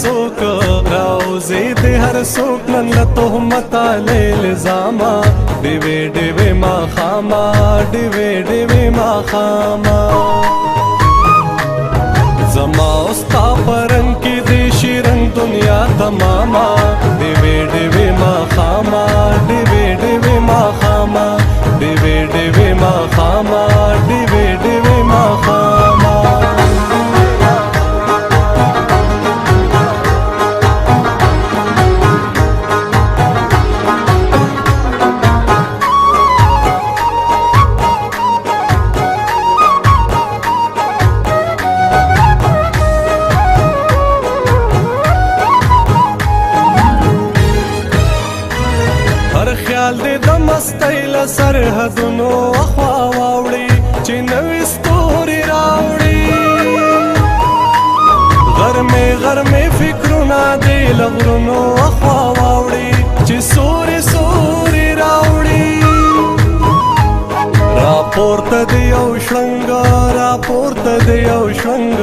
सोक राउजी दे हर सोक नन तोहमत ले इल्जामा डिवे डिवे मा खामा डिवे डिवे मा खामा जमा उस्ता परंग की देशी रंग दुनिया तमामा डिवे डिवे मा खामा डिवे डिवे मा खामा डिवे डिवे मा खामा डिवे डिवे मा खामा ख्याल दे د مستۍ له سرحدونو اخوا واوړي چې نوې ستوري راوړي غرمې فکرونه دې له غرونو اخوا واوړي چې سوري سوري راوړي راپورته دی یو شړنګ راپورته دی یو شړنګ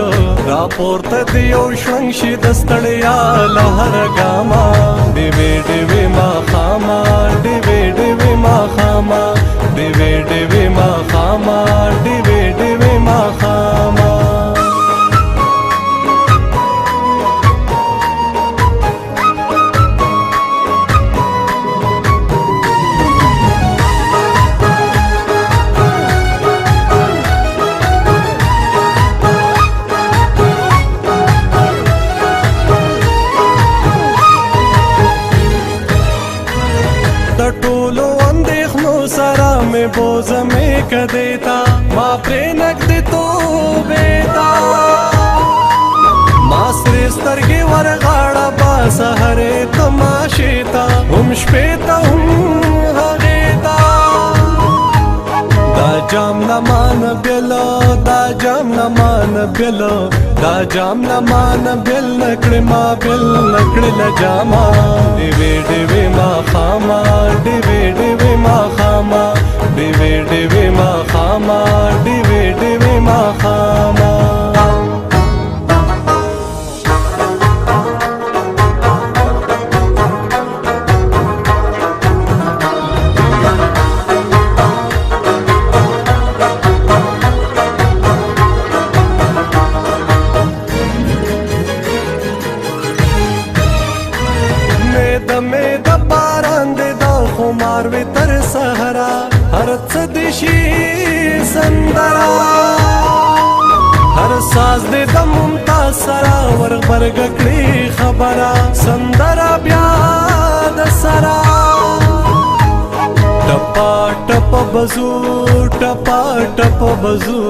راپورته دی یو شړنګ شي د ستړیا له هر ګاما ډیوې ډیوې ما خاما ډیوې ډیوې ما خاما ډیوې ډیوې ما خاما ډیوې ډیوې ما خاما में बोझ में कदेता माँ प्रेनक दे तो बेता मासरे स्तरगे वरगाड़ा बास हरे तमाशेता हम श्पेता हम हगेता दा जाम न मान बिलो दा जाम न मान बिलो दा जाम न मान बिल नकड़े मा बिल नकड़े ल जामा डिवे डिवे मा खामा डिवे डिवे मा खामा डिवे डिवे मा खामा डिवे डिवे मा खामा मेद बारान दे दो खुमार वे तर सहरा हर सदिशी संदरा हर साज दे द मुमताज सरा वर बरगकड़ी खबरा संदरा ब्याद सरा टपा टप बजू टपा टप बजू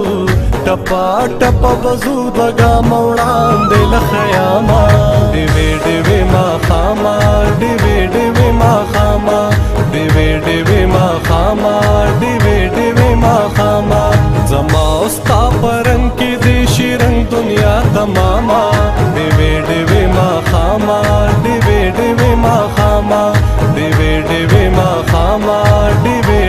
टपा टप बजू दगा मौड़ान दे लखयामा डिवे डिवे मा खामा डिवे डिवे मा खामा डिवे डिवे मा खामा डिवे डिवे मा खामा जमा उस्ता परंग की देशी रंग दुनिया तमामा डिवे डिवे मा खामा डिवे डिवे मा खामा डिवे डिवे मा खामा डिवे